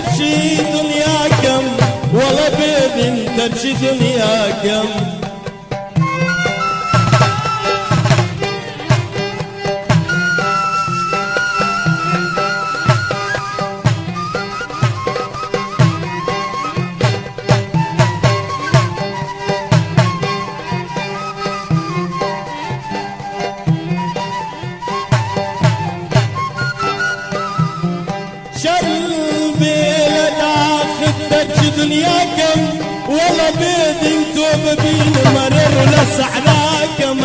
ترشي دنياكم والله بيدن ترشي دنياكم دنياكم والله بيد انتو بين مرر لسعراكم.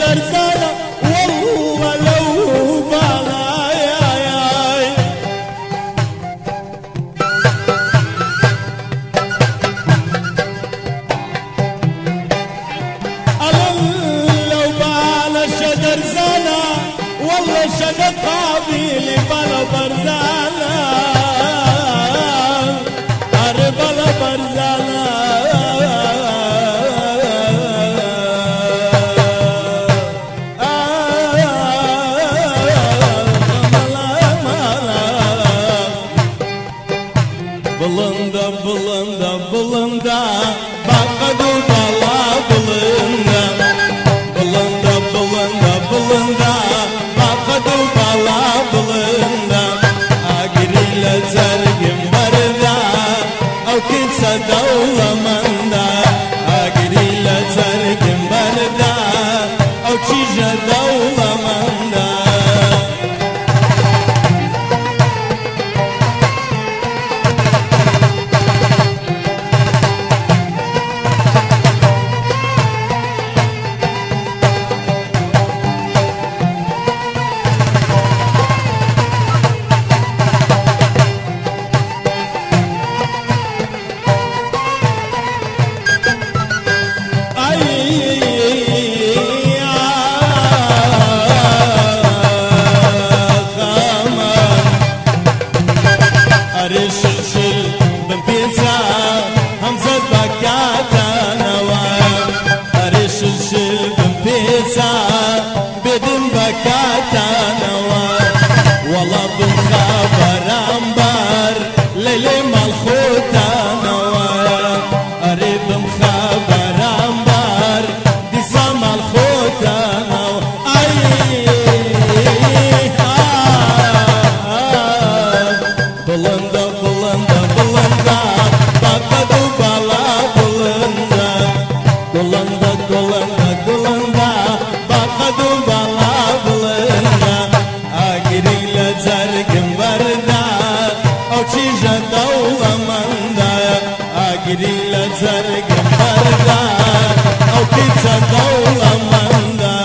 شجر زانة والله لو بالا يا ياي لو بالا شجر زانة والله شجر قابيلي بلا برزانة بلا برزانة بلندا بلندا بلندا باقدو بالا بلندا بلندا بلندا بلندا باقدو بالا بلندا اجري لزرقم بردا او كنسا دولة مندا اجري لزرقم بردا او تشيجا دولة مندا بدم بكاتنا والله بالخبر انبار ليلي مالخوتنا قريب مخبر انبار دي سما الخوتنا بلندا بلندا بلندا باقدو بالا بلندا بلندا بلندا بلندا باقدو بالا بلندا اجري لزرقم بردا او تشيجا دولة مندا اجري لزرقم بردا او كيتسا دولة مندا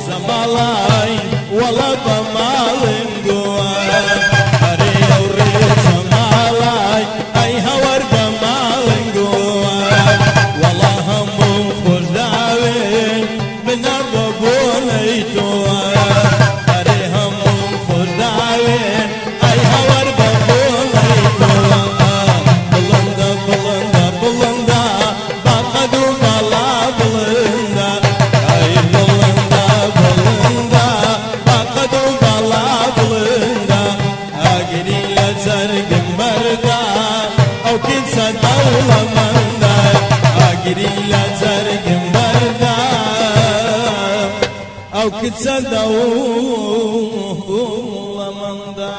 زمالاي ولا بمالن جوا أري أوري زمالاي أي هور بمالن جوا والله هم خرداوي من الربون يتوا أري هم خرداوي أي هور بمالن يتوا بلندا بلندا بلندا باقدو بالا بلندا أي بلندا بلندا باقدو بالا بلندا أجري لزرقم بردا أو كنسا دولة مندا أجري لزرقم بردا أو كنسا دولة مندا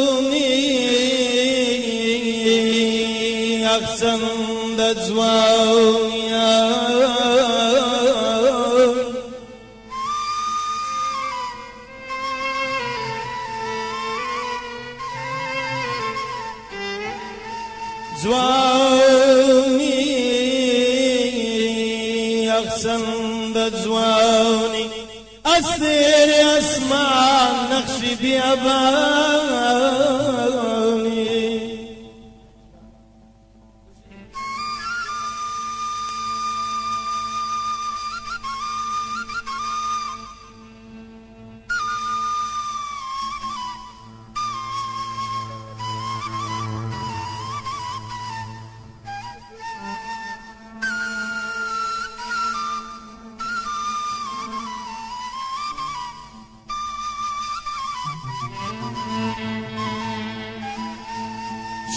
زواني يغسن دزوانيا زواني يغسن دزواني أسير أسمع نخشي بياباني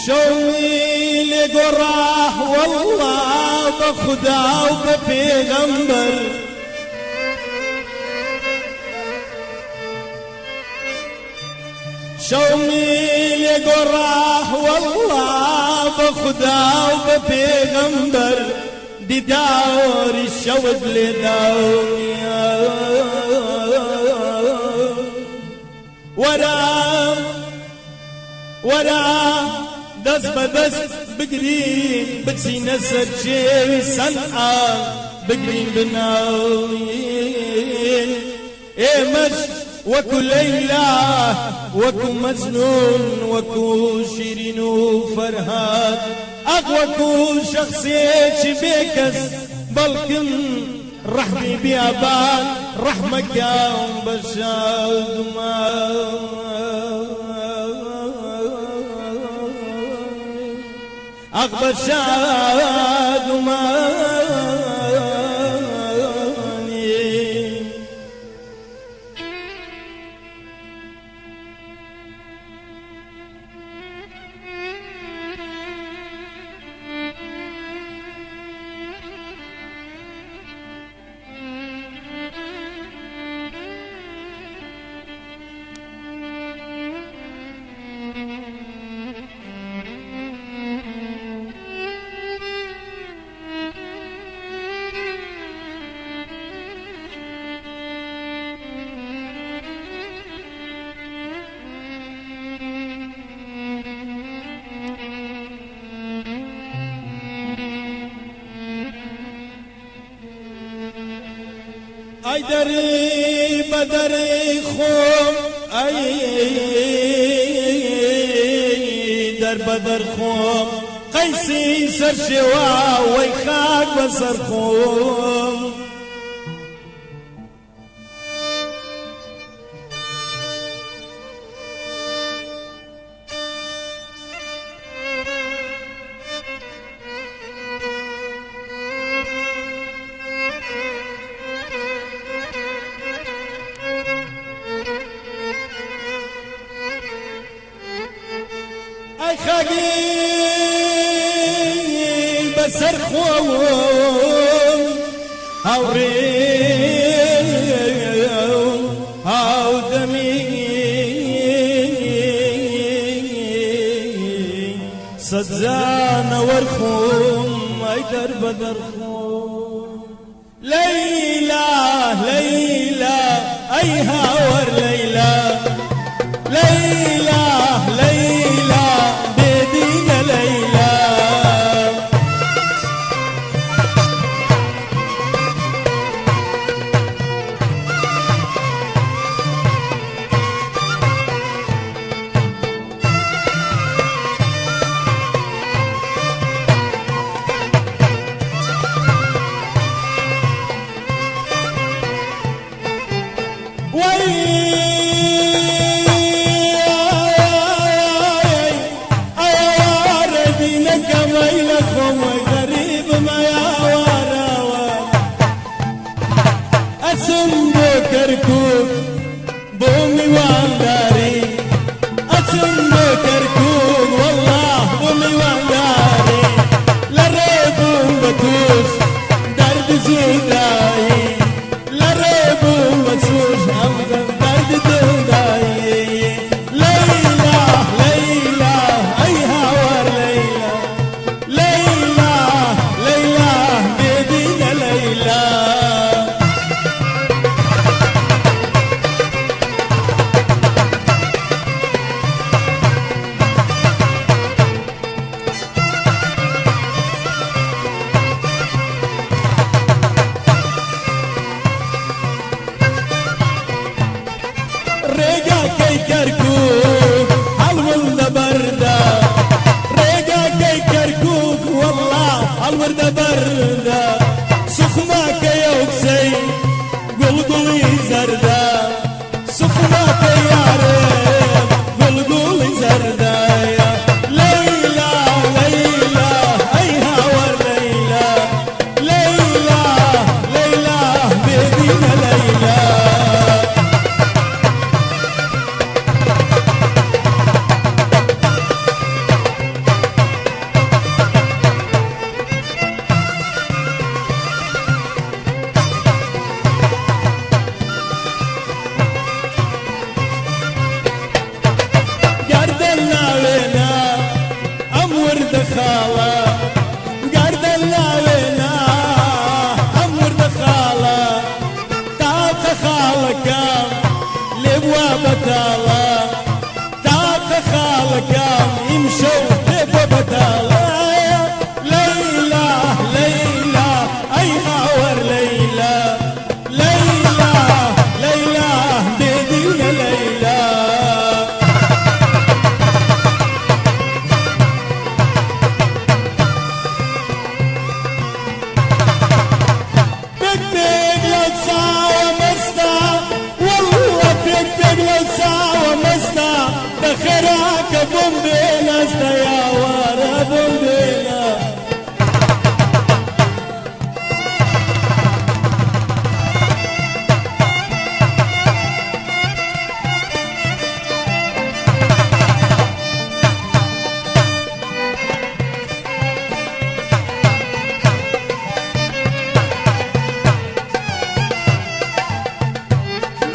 شوقي لقراح والله بخدا وببيغمبر شوقي لقراح والله بخدا وببيغمبر بدور الشوق لداويا ورا دست بدست بگرین بچینه سرچه صنعا بگرین بناوین ایمش وکو لیلا وکو مجنون وکو شیرین و فرهاد وکو شخصی چی بیکس بلکن رحمی بیابان رحمکان بشاد أقبل شاد ماني أي دري بدري خوم أي در بدر خوم قيسي سر شوا ويخاك بسر خوم أي خاقي بسر خوم هاوريم هاو دمي صدزان ورخوم أي در بدر خوم ليلى ليلى أي هاور ليلى ليلى ليلى بدينا ليلى كركوك هالورد بردة ريقا كي كركوك والله هالورد بردة سخماك يا وكسي قلقلي زردة سخماك يا ريب قلقلي زردة يا ليلى ليلى أيها وليلى ليلى ليلى بيدينا ليلى دخالة قرد اللوينا أمر دخالة تعال خالك لبوا بتالة تعال خالك يمشوا لبوا بتالة ليلى ليلى أيها ور ليلى ليلى ليلى بيدينا ليلى دخراك بومبينا استيا ورا بومبينا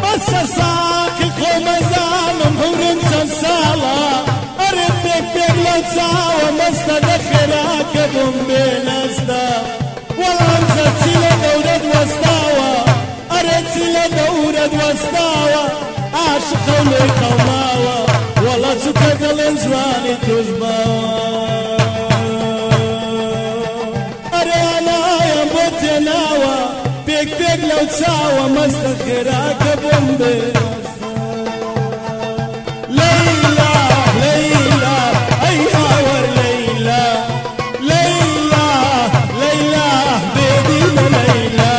بس ساق الخمزان مهور مسلسلة أردك تقلت ساوى مستدخلك بومبينا استا والعنزة سيلة دورة وستاوى أرد سيلة دورة وستاوى عاشق قولي قوماوى والله سكك الإنسواني تجباوى أريانا يا بوتناوى بيك تقلت ساوى مستدخلك بومبينا ليلى ليلى أيها ور ليلى ليلى ليلى بيدينا ليلى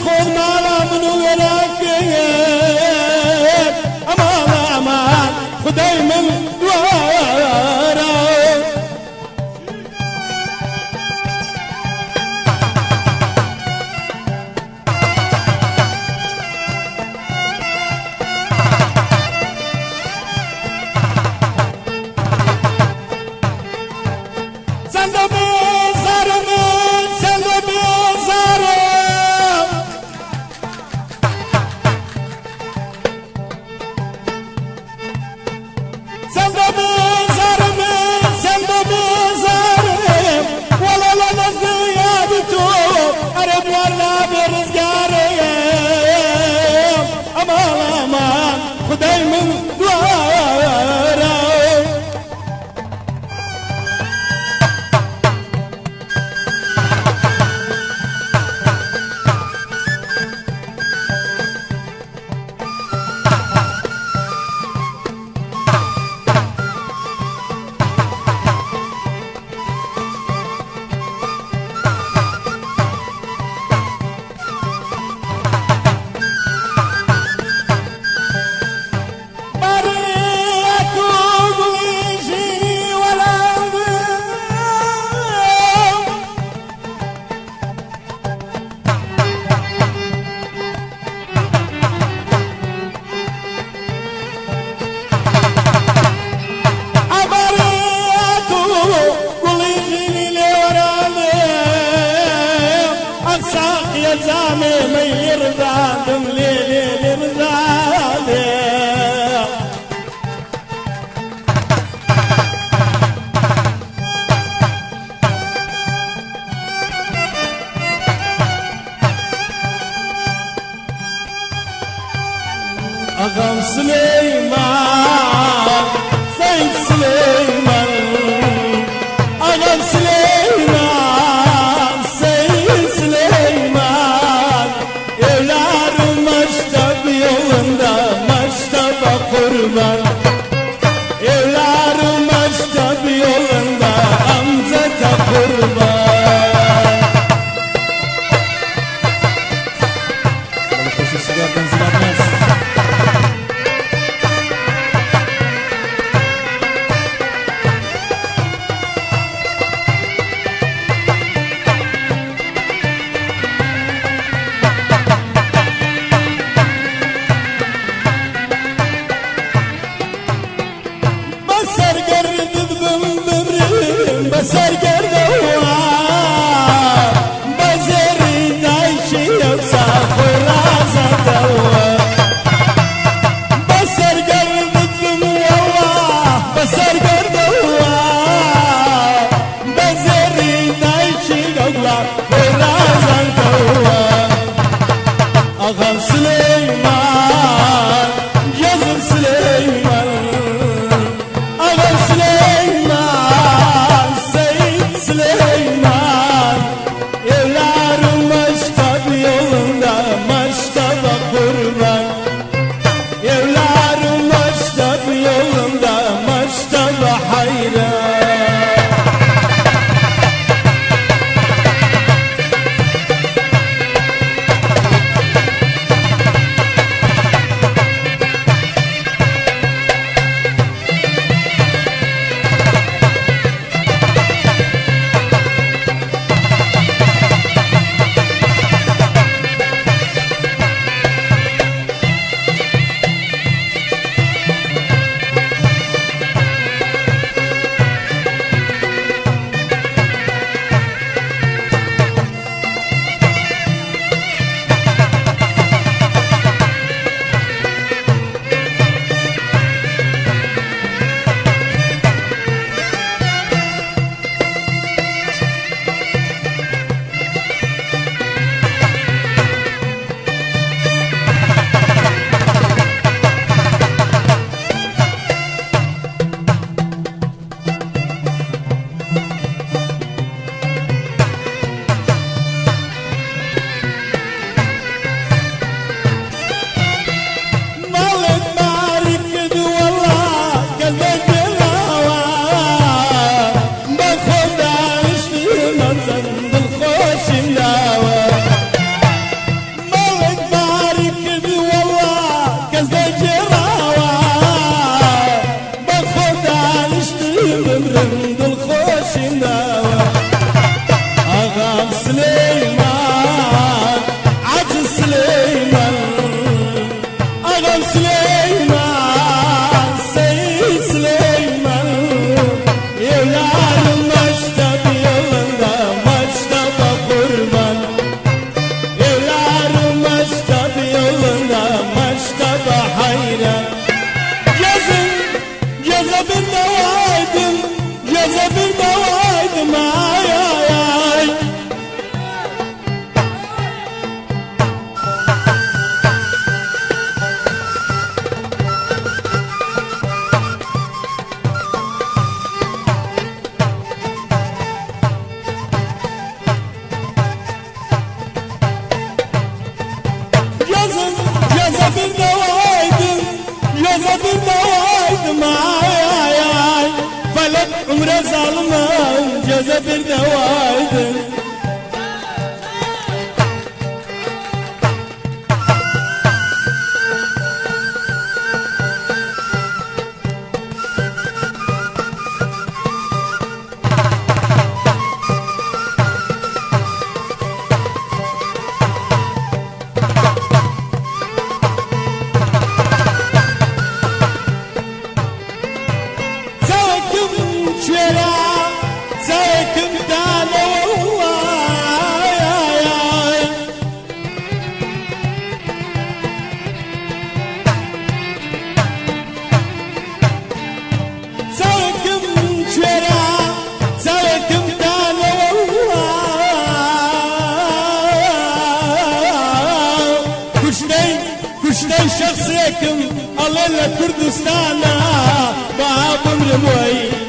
خذ مالا من وراك أمان أمان خدي من ورا عالساق يا زامي ما يرضى دم ليلي يرضى أغام سليمان سيد سليمان أغام سليمان سيد سليمان إولار مشتب يولندا مشتب قربان إولار مشتب يولندا أمزة قربان بسر گردوا بزری دایشی یوسا خورازا دوا بسر گردوا بسر گردوا بزری دایشی یوسا خورازا دوا آغام سلیمان جزر سلیمان آغام سلیمان سليمان يولار مشتب يولندا مشتب قربان يولار مشتب يولندا مشتب حيران عمره ظالمه جذب الدوايد زيكم تانا والله بەڵێ لە کوردستانە با بمرمۆی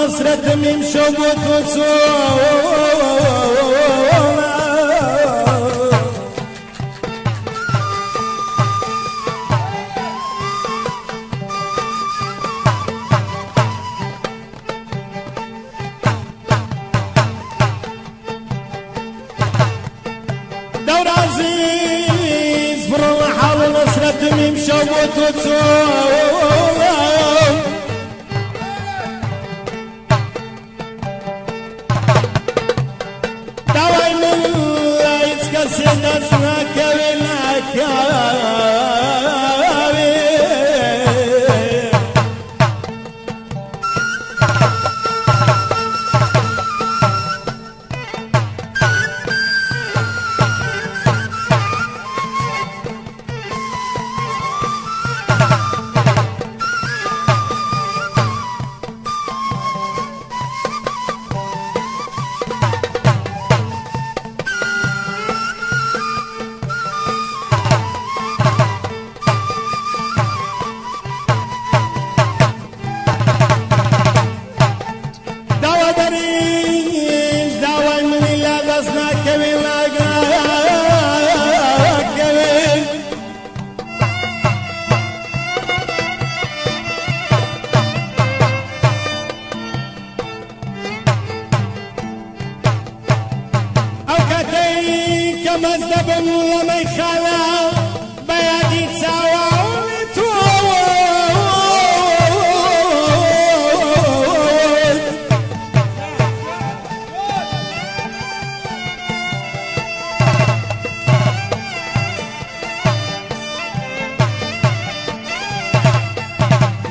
نصرة من شبوت وصول دور عزيز برحل نصرة من شبوت وصول سيدنا كبيرك مزدب وما يخلى بيادي تساوى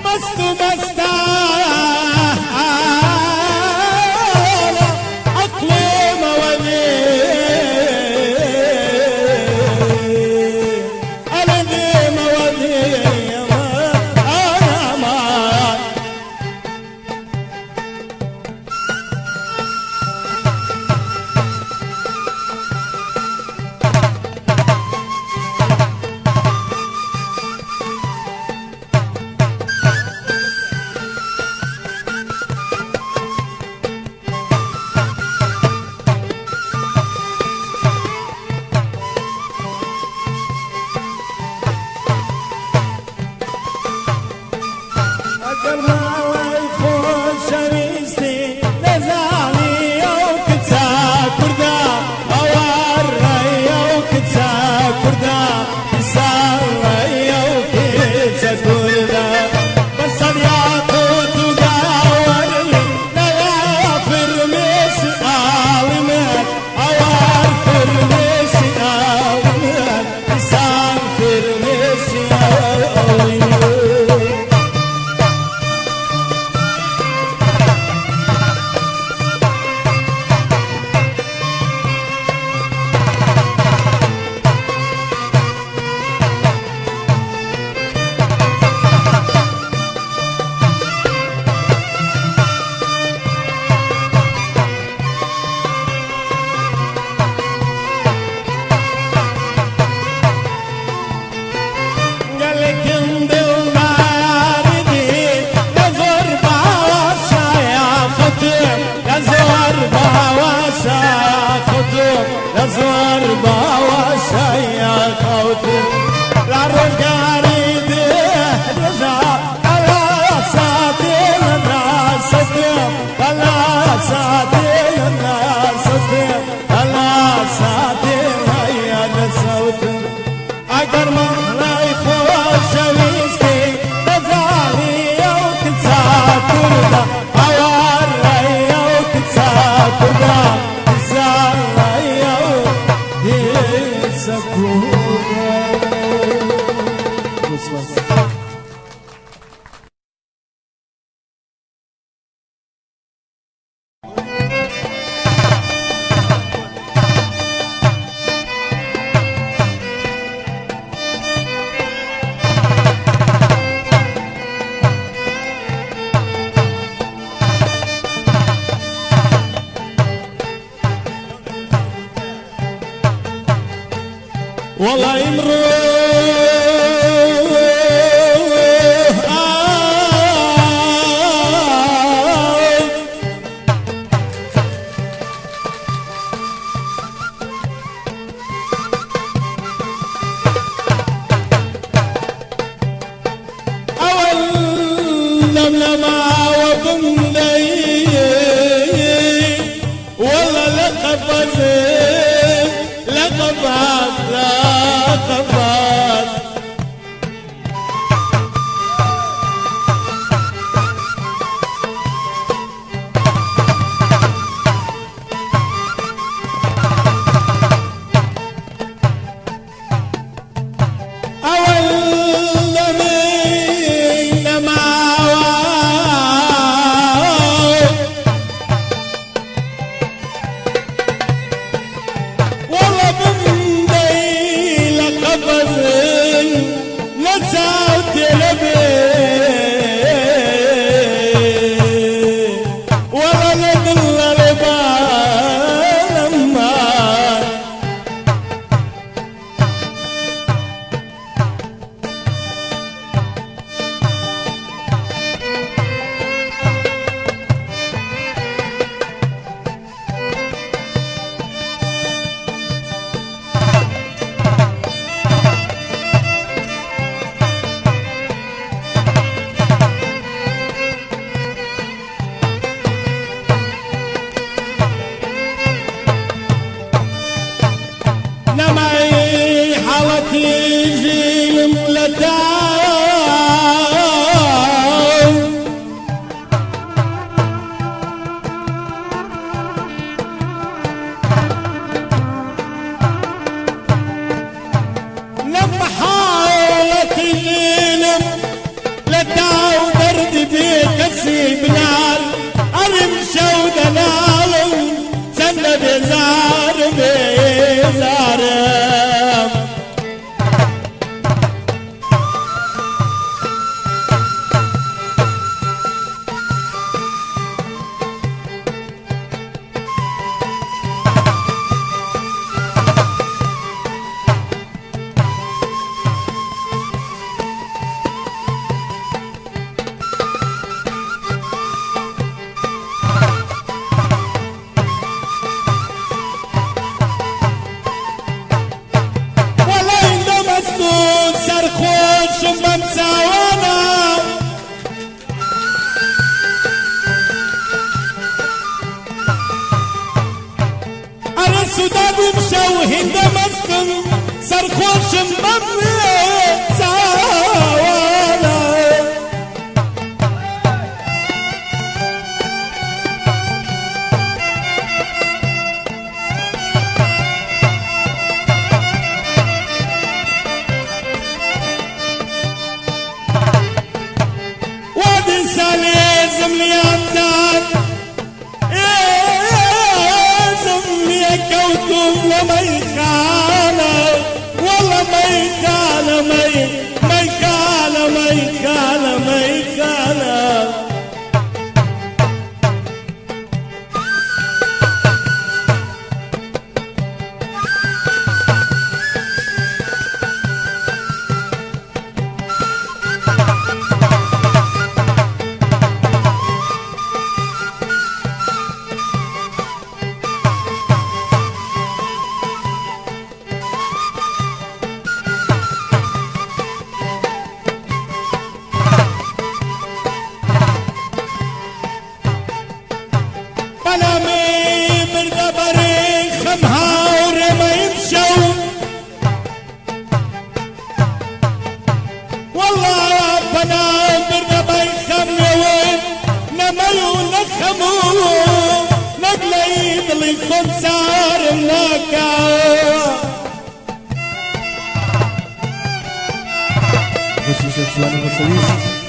مستو مستا أقوى موالي لا قفاز لا قفاز نمي حالتي جيل ملتاو لما حالتي جيل ملتاو برد بكسي بنال أرم شود نالو سنة بزار بزار سرخوش بمساوانا السودان مشوهد مستن سرخوش بمساوانا زملي أمزاد زملي كوكب وما يخالى والله ما يخالى ما يخالى ما يخالى ما يخالى صار ملاكا بس يوسف شواني بصريس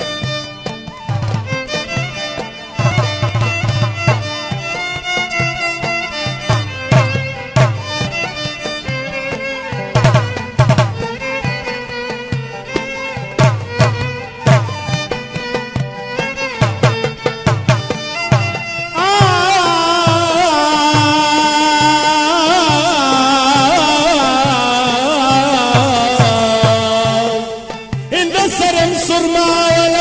انصر معايا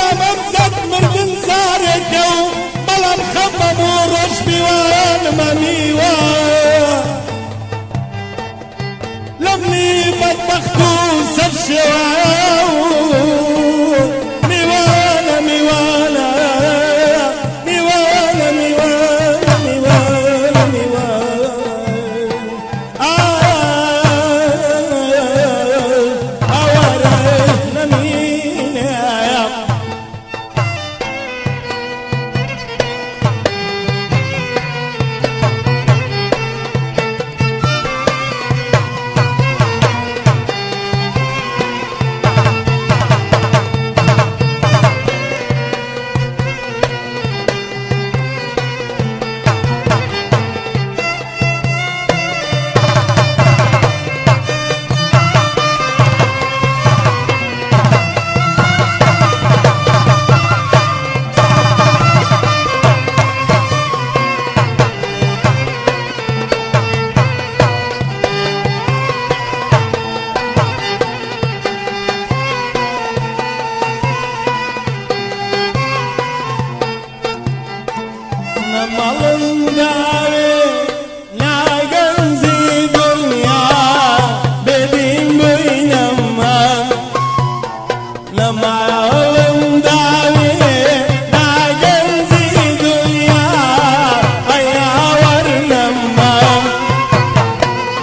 ولا ممزد مردن زارك بلا مخمم ورش بيوان مميوة لمني مطبختو سرشوا ميوانا ميوانا ميوانا ميوانا ميوانا ميوانا أورنا مينا malın davi na genzi dünya benim boynuma na malın davi na genzi dünya ayavarnama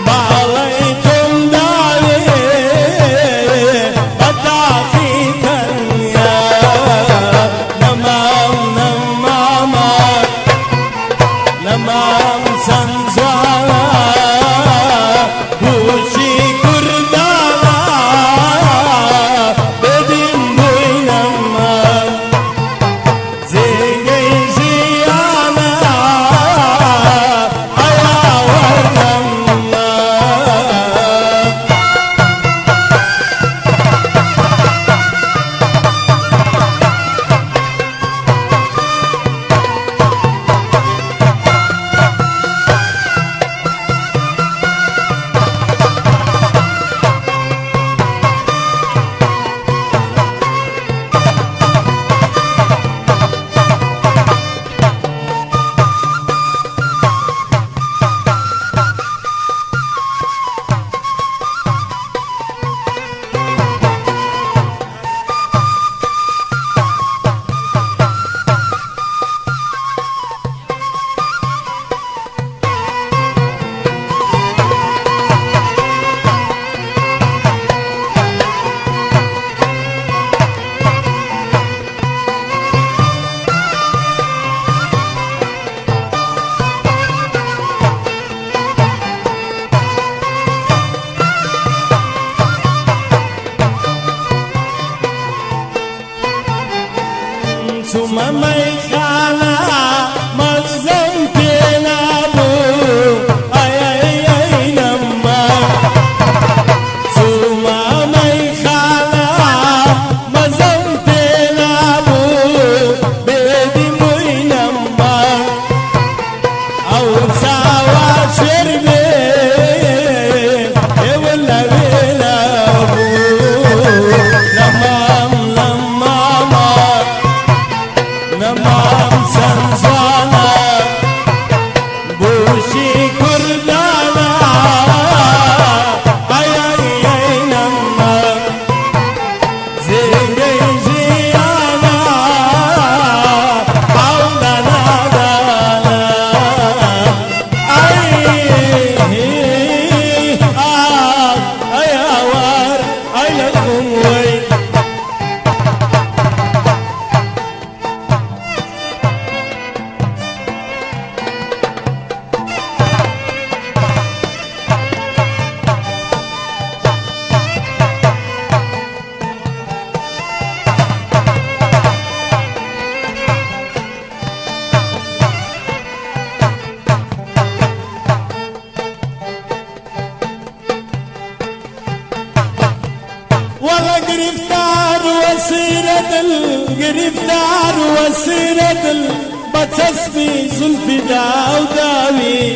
bağlaytım davi batafikan ya namam namama Namam sanzala Bushi kurdala Bedim boynama Zengin ziyana Ayavarnama Suma mai khala mazam pena bu ay ay ay namma Suma mai khala mazam pena bu bedi muy namma Aw sawa shirbe evla vela bu namam namama Namam sanzana Bushi kurdala Ay ay ay namam Zengin ziyana Bağdana dana Ay ay avar ay lakum way والله قرفتار وسيرة بتسبي زلفي داوداوي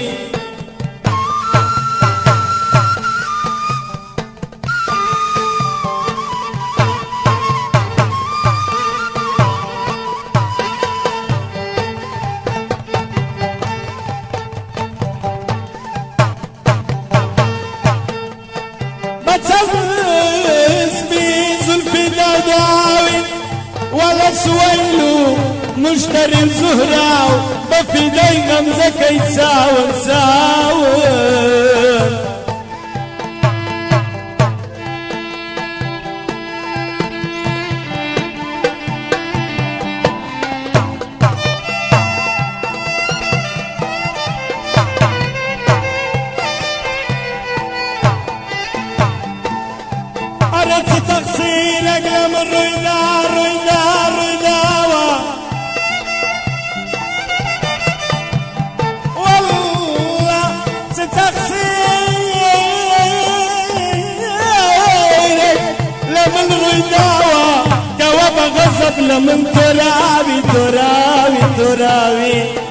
ويلو مشتري الزهرة بفي داي غمزة يتساون ساون أردت تقصيرك لمن ريدا ريدا ريداوة والله ستقصيرك لمن ريداوة جواب غضب لمن ترابي ترابي ترابي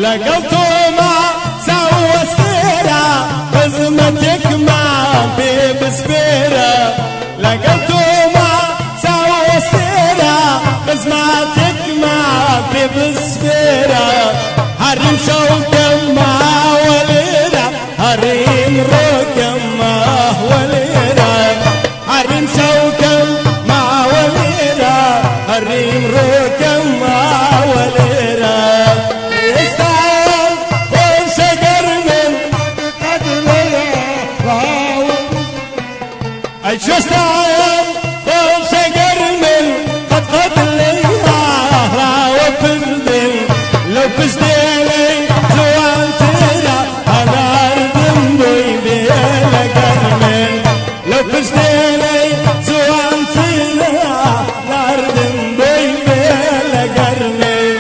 لقلتو ما سوى سيرة خزمتك ما بسبيرة لقلتو ما سوى سيرة خزمتك ما بسبيرة هرم شوكم ما وليرة هرم روكم ما وليرة هرم شوكم ما وليرة هرم روكم ما وليرة just I am شجر من قد ليها وبردن لو بجدلي زوان ترى على أرض بيبي لقرمن لو بجدلي زوان ترى على أرض بيبي لقرمن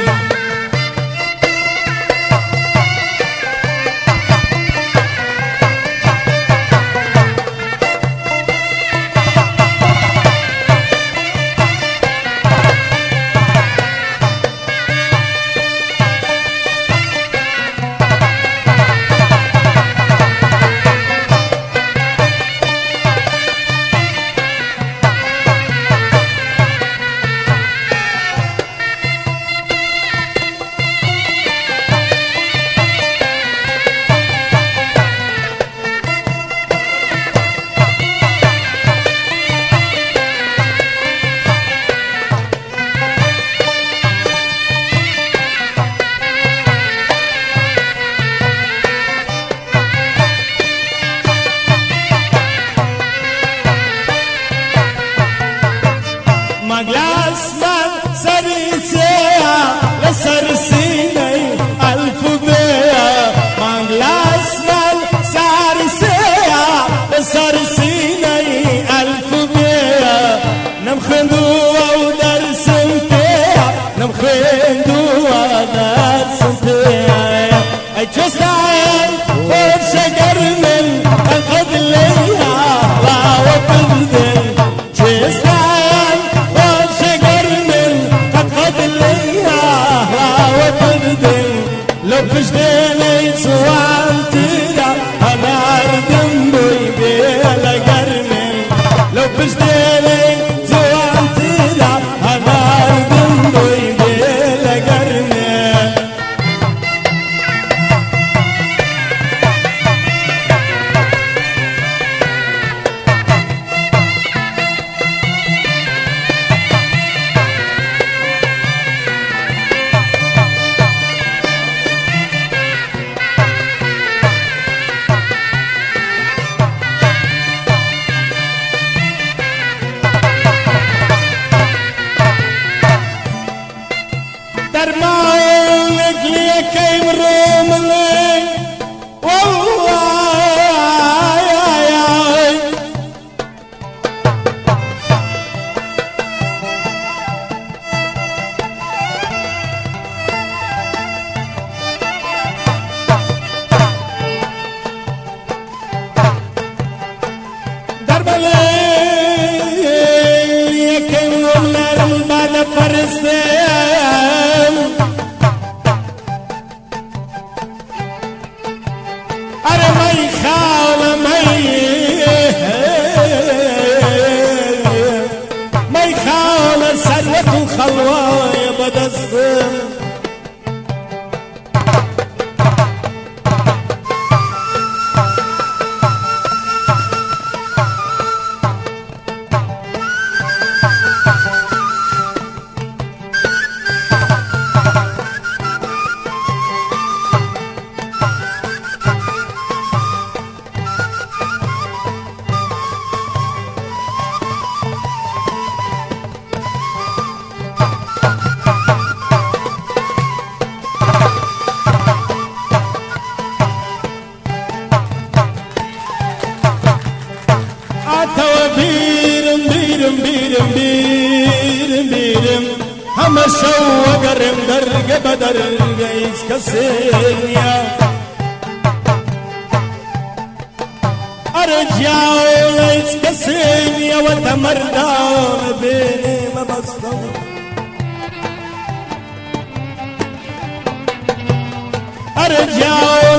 جسعين خور شجر من أخذ ليها لا وبذل جسعين خور شجر من أخذ ليها لا وبذل لو بجديني سوان تدا أنا أردم بيبيلا قرمن لو بجديني سوان تدا أنا أردم بيبيلا قرمن درمانك ليك يمرم لي والله درب ليك يمرم لي بعد فرستي خلوة يا بدا الصيف بيرم بيرم بيرم بيرم بيرم هم شو قرم درق بدر قيس كسينيا أرجع قيس كسينيا وتمردان بيني ما بصدم أرجع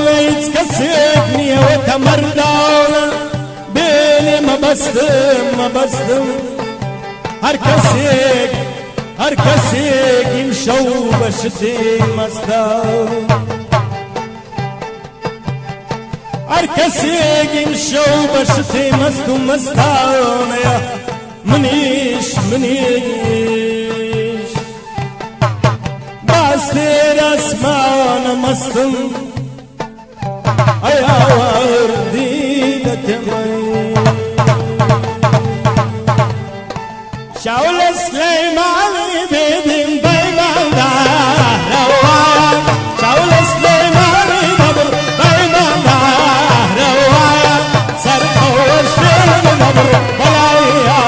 قيس كسينيا وتمردان ما بصدم هر کسیک يمشو بشتي مستاو هر کسیک يمشو بشتي مستاو يا منيش باستير اسمان مستم ايا وردي دتمي شاول سليمان بيدم بيمان رواية شاول سليمان نبر بيمان رواية سرقوش فيلم نبر بلايا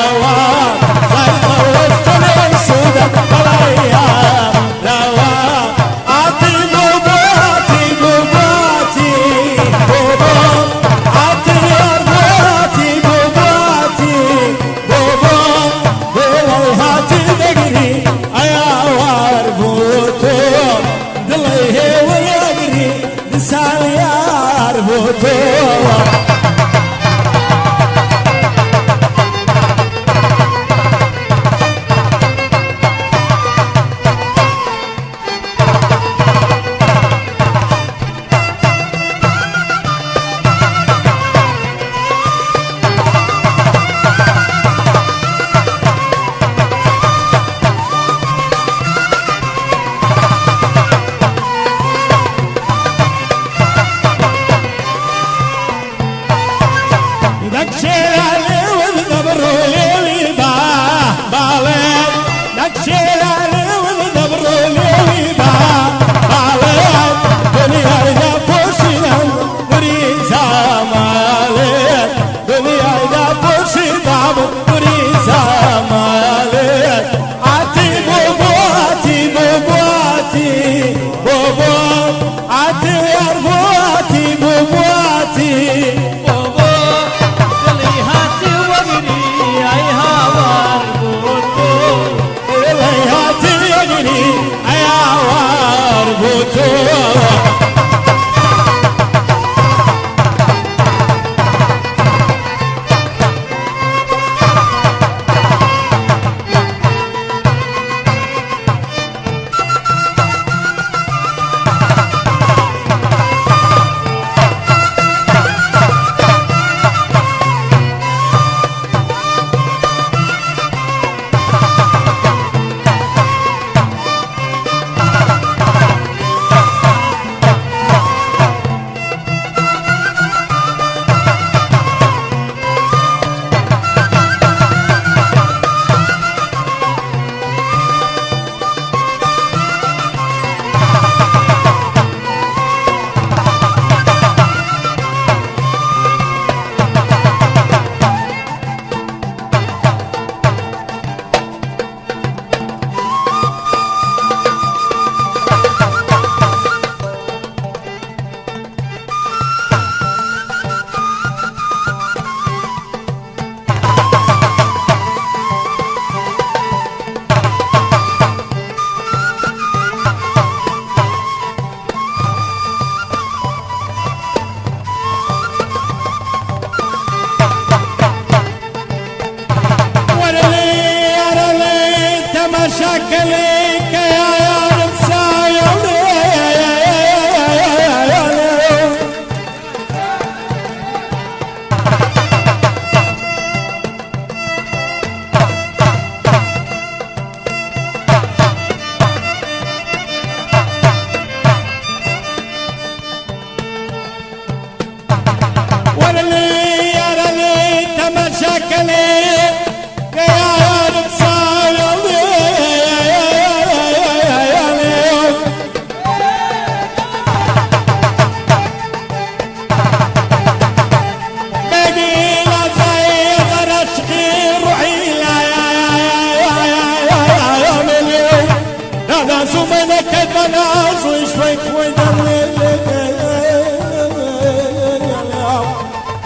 رواية سرقوش فيلم سودة بلايا رواية عطي بوباتي بوباتي بوبو عطي أرضاتي بوباتي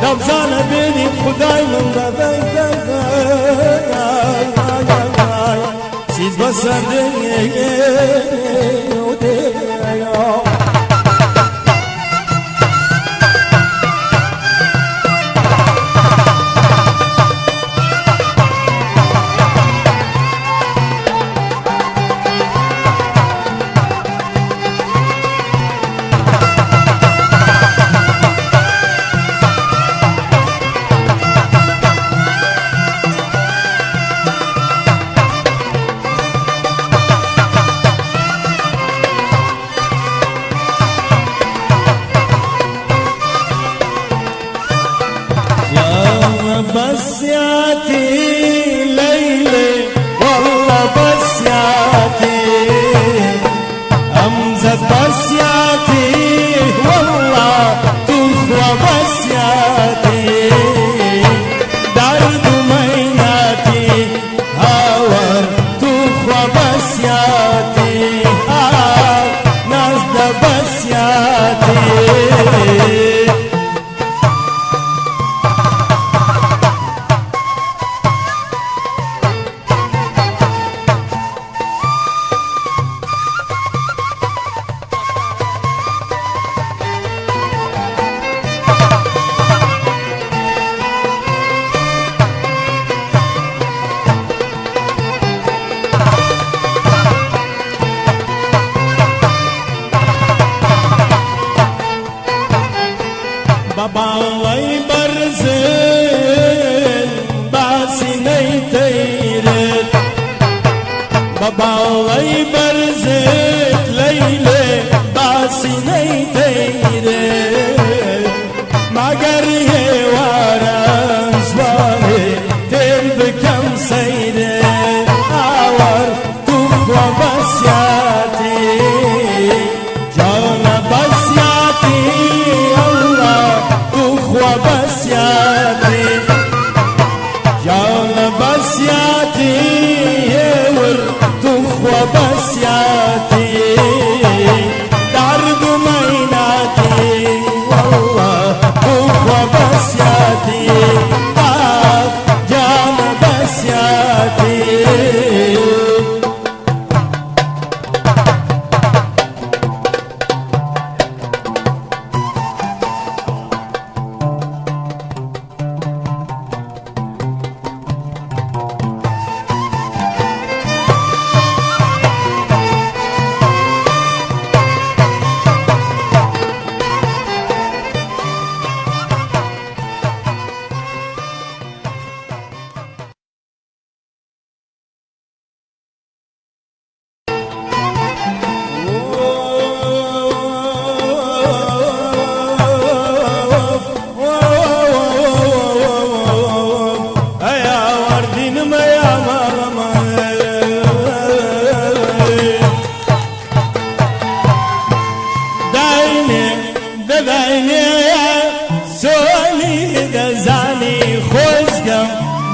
دبزانه بینی خدای من دادای سیز بسنده بس ياتي ليلي والله بس ياتي أمزة بس ياتي والله تخوى بس ياتي درد ميناتي هاور تخوى بس ياتي ناس ده بس ياتي بابا الله يبرزن باسي نيتيرت بابا الله يبرزن ليلة باسي نيتيرت ما قريه ورا زوالي تربكم سيرت آور تخوى بسياتي جانا بسياتي بسياتي جانا بسياتي تخوى بسياتي درد ميناتي والله تخوى بسياتي جانا بسياتي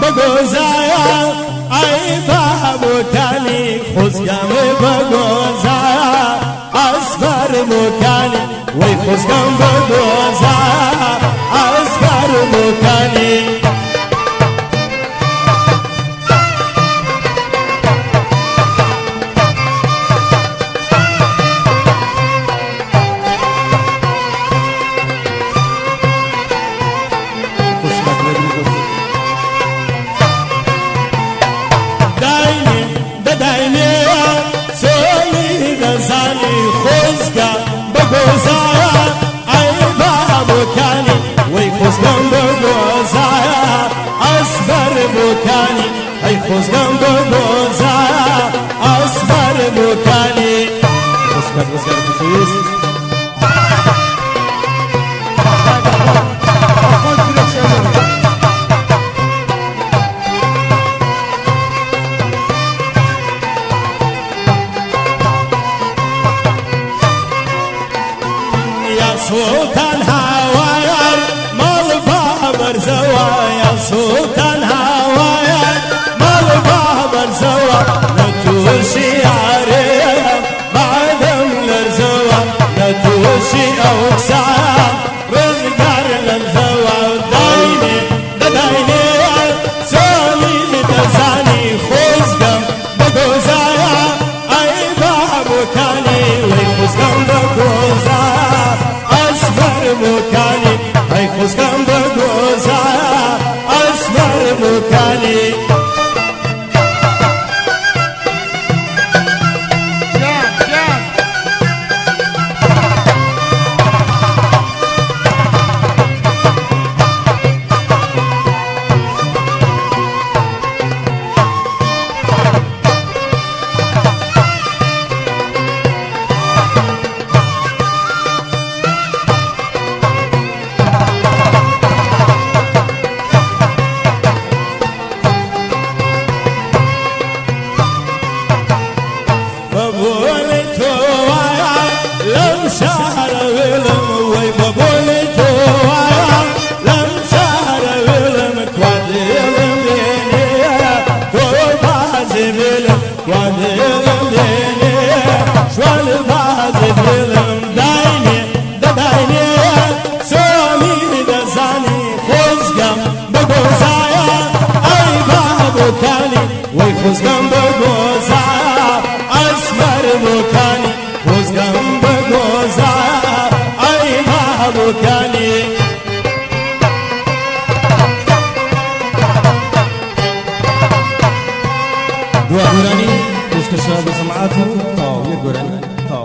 بگوزایا ای بابوکانی خوزگم بگوزایا اسبر موکانی وی خوزگم بگوزایا اسبر موکانی ای خوزگم بگوزایا اسبر موکانی خوزگم بگوزایا سلطان هوايا مال بابر زوايا سلطان هوايا مال بابر زوا نتوشي عريم بعدم للزوا نتوشي أوسع رزقار للزوا دايني دايني سوني دزاني خوزقم بقوزايا أي بابو كاني ويخوزقم بقوزايا أسمر مكاني أي خوزقم بقوزايا أسمر مكاني شهر ولم وي بابولتو لم شهر ولم كوادلم لينيا تو بازي ولم كوادلم لينيا شوال بازي ولم دايني دايني سومي دزاني خوزقم بقوزايا اي بابو كاني وي خوزقم بقوزايا اسمر بوكاني خوزقم كاني دوا قراني وش كشاب سمعاته طاو يا قراني طاو